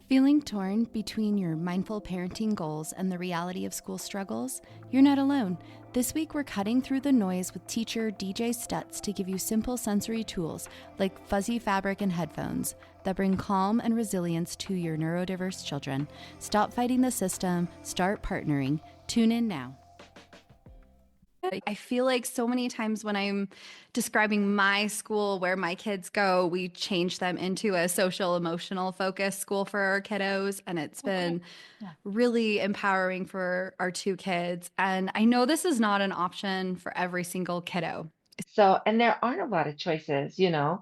Feeling torn between your mindful parenting goals and the reality of school struggles? You're not alone. This week, we're cutting through the noise with teacher DJ Stutz to give you simple sensory tools like fuzzy fabric and headphones that bring calm and resilience to your neurodiverse children. Stop fighting the system, start partnering. Tune in now. I feel like so many times when I'm describing my school, where my kids go, we change them into a social emotional focused school for our kiddos. And it's been really empowering for our two kids. And I know this is not an option for every single kiddo. So, and there aren't a lot of choices, Yep.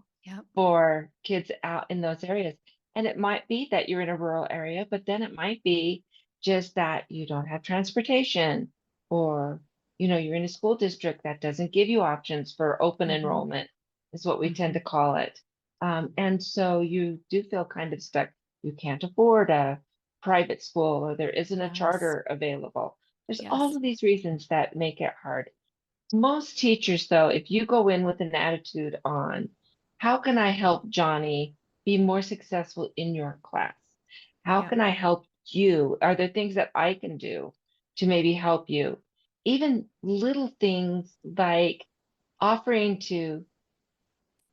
for kids out in those areas. And it might be that you're in a rural area, but then it might be just that you don't have transportation or, you're in a school district that doesn't give you options for open Mm-hmm. enrollment, is what we tend Mm-hmm. to call it. And so you do feel kind of stuck. You can't afford a private school or there isn't a Yes. charter available. There's all Yes. of these reasons that make it hard. Most teachers, though, if you go in with an attitude on how can I help Johnny be more successful in your class? How Yeah. can I help you? Are there things that I can do to maybe help you? Even little things like offering to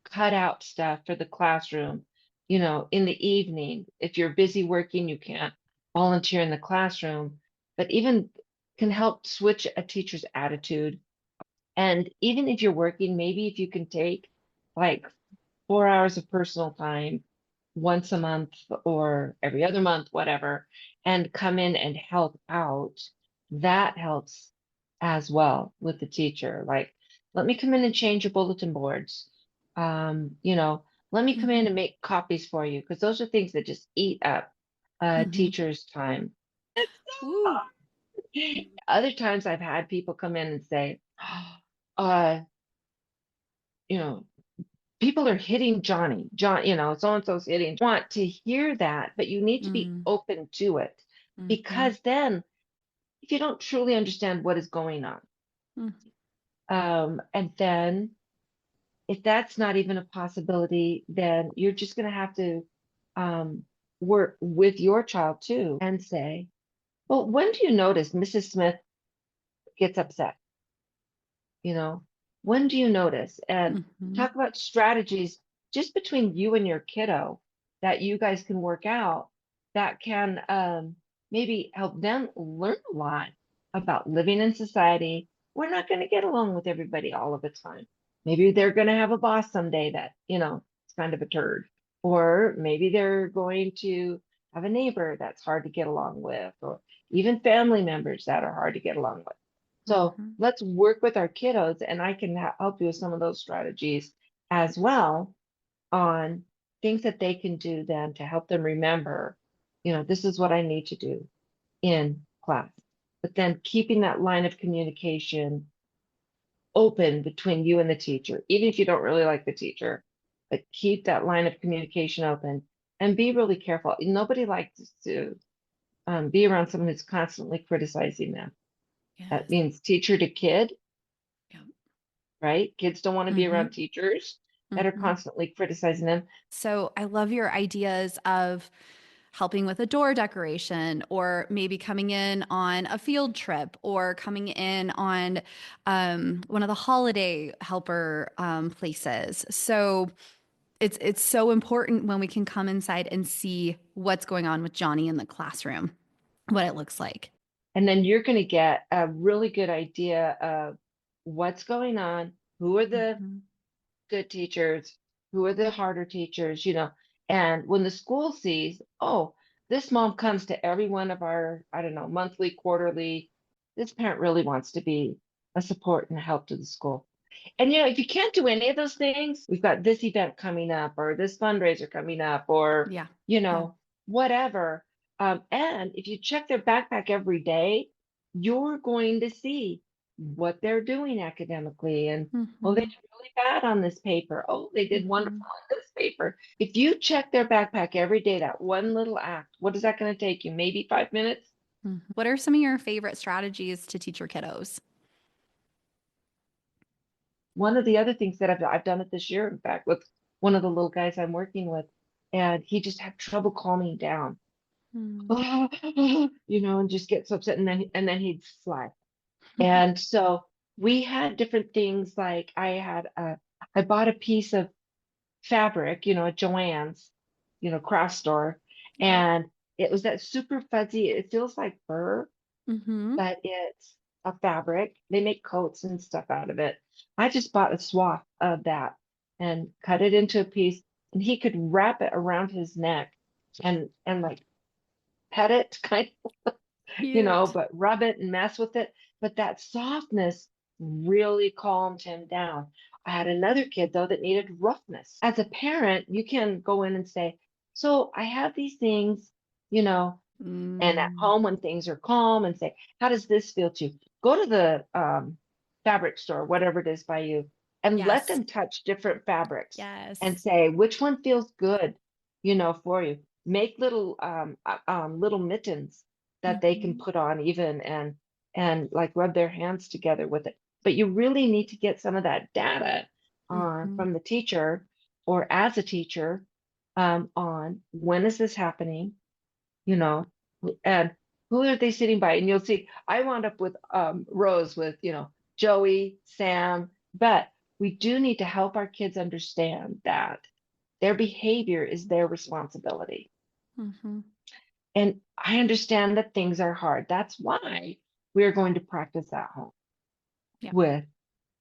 cut out stuff for the classroom, in the evening. If you're busy working, you can't volunteer in the classroom, but even can help switch a teacher's attitude. And even if you're working, maybe if you can take like 4 hours of personal time once a month or every other month, whatever, and come in and help out, that helps as well with the teacher. Like, let me come in and change your bulletin boards. You know, let me come in Mm-hmm. and make copies for you because those are things that just eat up a Mm-hmm. teacher's time. Ooh. Other times I've had people come in and say, uh, you know, people are hitting Johnny. John, so and so's hitting. Want to hear that, but you need to be Mm-hmm. open to it because then if you don't truly understand what is going on, and then if that's not even a possibility, then you're just going to have to um, work with your child too and say, well, when do you notice Mrs. Smith gets upset? You know, when do you notice? And Mm-hmm. talk about strategies just between you and your kiddo that you guys can work out that can maybe help them learn a lot about living in society. We're not going to get along with everybody all of the time. Maybe they're going to have a boss someday that, is kind of a turd. Or maybe they're going to have a neighbor that's hard to get along with, or even family members that are hard to get along with. So Mm-hmm. let's work with our kiddos, and I can help you with some of those strategies as well on things that they can do then to help them remember, this is what I need to do in class. But then keeping that line of communication open between you and the teacher, even if you don't really like the teacher, but keep that line of communication open and be really careful. Nobody likes to be around someone who's constantly criticizing them. That Yes. means teacher to kid, Yep. right? Kids don't want to be Mm-hmm. around teachers that are Mm-hmm. constantly criticizing them. So I love your ideas of helping with a door decoration, or maybe coming in on a field trip, or coming in on one of the holiday helper places. So it's so important when we can come inside and see what's going on with Johnny in the classroom, what it looks like. And then you're going to get a really good idea of what's going on, who are the Mm-hmm. good teachers, who are the harder teachers. And when the school sees, oh, this mom comes to every one of our, I don't know, monthly, quarterly, this parent really wants to be a support and a help to the school. And if you can't do any of those things, we've got this event coming up or this fundraiser coming up or, Yeah. you Yeah. know, whatever. And if you check their backpack every day, you're going to see what they're doing academically. And oh, they Mm-hmm. did really bad on this paper. Oh, they did Mm-hmm. wonderful on this paper. If you check their backpack every day, that one little act, what is that going to take you? Maybe 5 minutes? Mm-hmm. What are some of your favorite strategies to teach your kiddos? One of the other things that I've done it this year, in fact, with one of the little guys I'm working with, and he just had trouble calming down. and just get so upset, and then he'd fly. And so we had different things, like I bought a piece of fabric, at Joann's, craft store, Yep. and it was that super fuzzy, it feels like fur, Mm-hmm. but it's a fabric. They make coats and stuff out of it. I just bought a swath of that and cut it into a piece, and he could wrap it around his neck and like pet it, kind of, Cute. but rub it and mess with it. But that softness really calmed him down. I had another kid though that needed roughness. As a parent, you can go in and say, so I have these things, you know, and at Mm. home when things are calm, and say, how does this feel to you? Go to the fabric store, whatever it is by you, and let Yes. them touch different fabrics and Yes. say, which one feels good, for you. Make little mittens that they can Mm-hmm. put on even, and like rub their hands together with it. But you really need to get some of that data Mm-hmm. from the teacher, or as a teacher, on when is this happening, you know, and who are they sitting by? And you'll see, I wound up with rows with, Joey, Sam, but we do need to help our kids understand that their behavior is their responsibility. Mm-hmm. And I understand that things are hard. That's why we're going to practice at home Yep. with,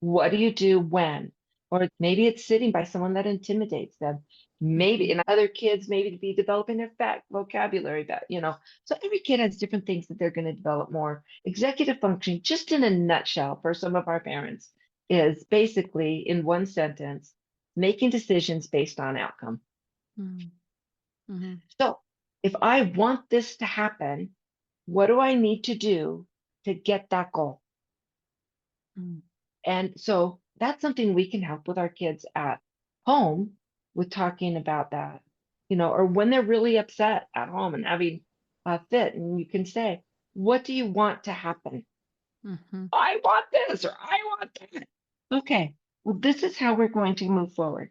what do you do when? Or maybe it's sitting by someone that intimidates them. Maybe, Mm-hmm. and other kids maybe to be developing their fact vocabulary, that. So every kid has different things that they're going to develop more. Executive functioning, just in a nutshell, for some of our parents, is basically in one sentence, making decisions based on outcome. Mm-hmm. So if I want this to happen, what do I need to do to get that goal? Mm-hmm. And so that's something we can help with our kids at home with talking about that, or when they're really upset at home and having a fit, and you can say, what do you want to happen? Mm-hmm. I want this, or I want that. Okay, well, this is how we're going to move forward.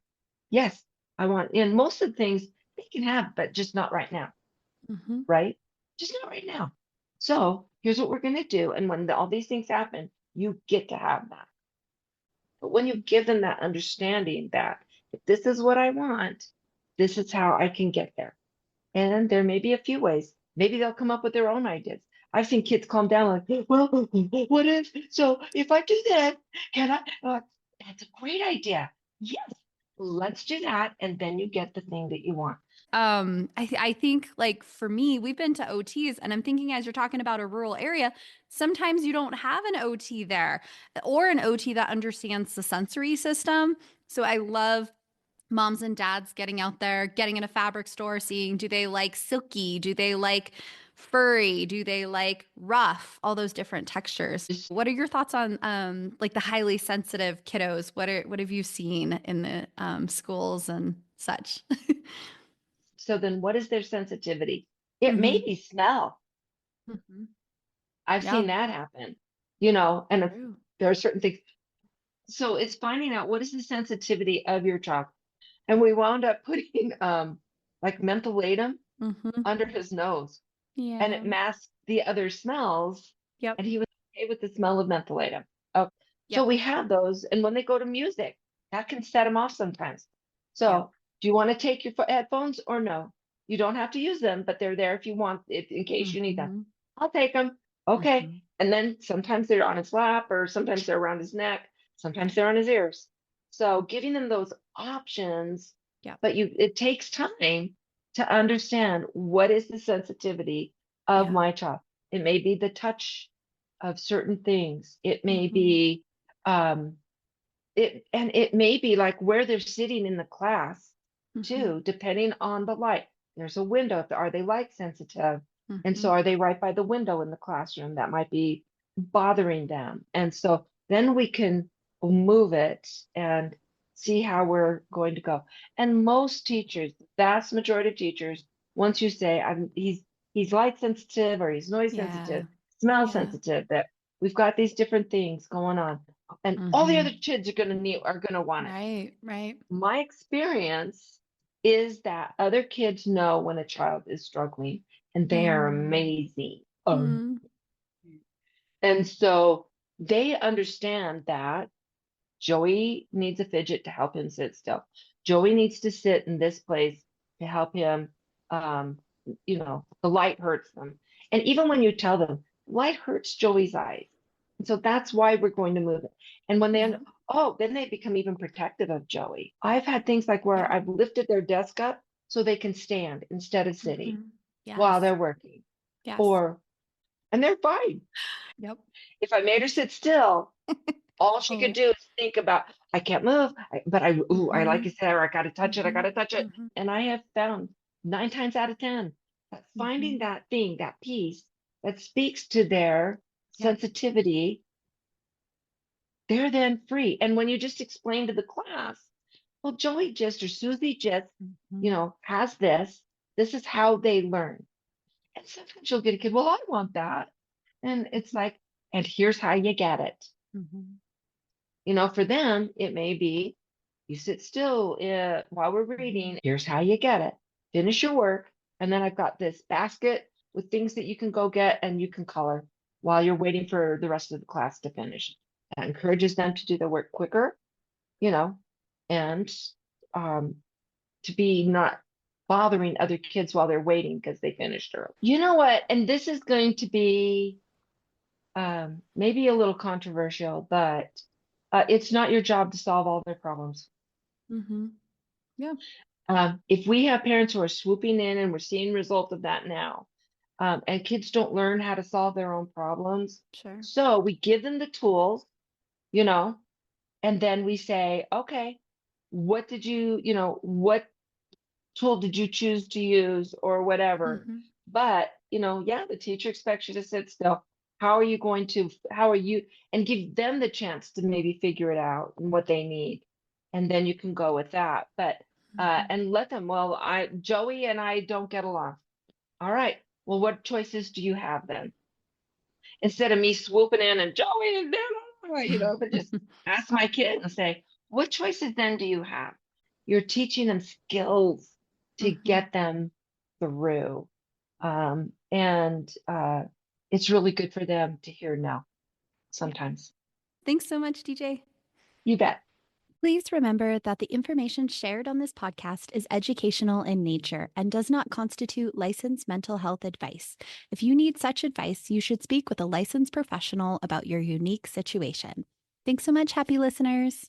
Yes, I want, and most of the things they can have, but just not right now, Mm-hmm. right? Just not right now. So here's what we're going to do. And when all these things happen, you get to have that. But when you give them that understanding that, if this is what I want, this is how I can get there. And there may be a few ways. Maybe they'll come up with their own ideas. I've seen kids calm down like, well, what if? So if I do that, can I? That's a great idea. Yes, let's do that. And then you get the thing that you want. I think like for me, we've been to OTs, and I'm thinking as you're talking about a rural area, sometimes you don't have an OT there, or an OT that understands the sensory system. So I love moms and dads getting out there, getting in a fabric store, seeing, do they like silky? Do they like furry? Do they like rough? All those different textures. Just What are your thoughts on like the highly sensitive kiddos? What have you seen in the schools and such? so then what is their sensitivity? It may Hmm. be smell. Hmm. I've Yeah. seen that happen, and True. there are certain things. So it's finding out what is the sensitivity of your child. And we wound up putting like mentholatum Hmm. under his nose, and it Yeah. masked the other smells, Yep. and he was okay with the smell of mentholatum. Oh, so Yep. we have those, and when they go to music, that can set them off sometimes. Yep. So do you want to take your headphones or no? You don't have to use them, but they're there if you want it, in case you need them. Hmm. I'll take them. Okay. Hmm. And then sometimes they're on his lap, or sometimes they're around his neck, sometimes Right. they're on his ears. So giving them those options, Yep. but it takes time to understand what is the sensitivity of Yeah. my child. It may be the touch of certain things. It may Hmm. be um it may be like where they're sitting in the class Hmm. too, depending on the light. There's a window. Are they light sensitive? And Hmm. so are they right by the window in the classroom? That might be bothering them. And so then we can move it and see how we're going to go. And most teachers, vast majority of teachers, once you say he's light sensitive, or he's noise Yeah. sensitive, smell Yeah. sensitive, that we've got these different things going on, and all the Hmm. other kids are going to want it. Right. Right. My experience, is that other kids know when a child is struggling, and they are amazing. Mm. And so they understand that Joey needs a fidget to help him sit still. Joey needs to sit in this place to help him. Um, the light hurts them. And even when you tell them, light hurts Joey's eyes. And so that's why we're going to move it. And when they, Yeah. then they become even protective of Joey. I've had things like where Yeah. I've lifted their desk up so they can stand instead of sitting while Yes. they're working. Yes. And they're fine. Yep. If I made her sit still, all she could Oh. do is think about, I can't move, but I like Mhm. it there. I got to touch it. I got Mhm. to touch it. Mhm. And I have found 9 times out of 10 that finding Mhm. that thing, that piece that speaks to their Yep. sensitivity, they're then free. And when you just explain to the class, well, Joey just or Susie just, Mhm. has this. This is how they learn. And sometimes you'll get a kid, well, I want that. And it's like, and here's how you get it. Mhm. For them, it may be you sit still while we're Mhm. reading. Here's how you get it. Finish your work. And then I've got this basket with things that you can go get and you can color while you're waiting for the rest of the class to finish. That encourages them to do their work quicker, you know, and um, to be not bothering other kids while they're waiting because they finished early. You know what? And this is going to be maybe a little controversial, but it's not your job to solve all their problems. Mhm. Yeah. If we have parents who are swooping in and we're seeing results of that now, and kids don't learn how to solve their own problems, Sure. so we give them the tools, you know, and then we say, okay, what tool did you choose to use or whatever? Mhm. But, yeah, the teacher expects you to sit still. How are you, and give them the chance to maybe figure it out and what they need. And then you can go with that. But, Mhm. and let them, well, Joey and I don't get along. All right. Well, what choices do you have then? Instead of me swooping in and Joey and then, but just ask my kid and say, what choices then do you have? You're teaching them skills to Mhm. get them through. And it's really good for them to hear no Yeah. sometimes. Thanks so much, DJ. You bet. Please remember that the information shared on this podcast is educational in nature and does not constitute licensed mental health advice. If you need such advice, you should speak with a licensed professional about your unique situation. Thanks so much, happy listeners.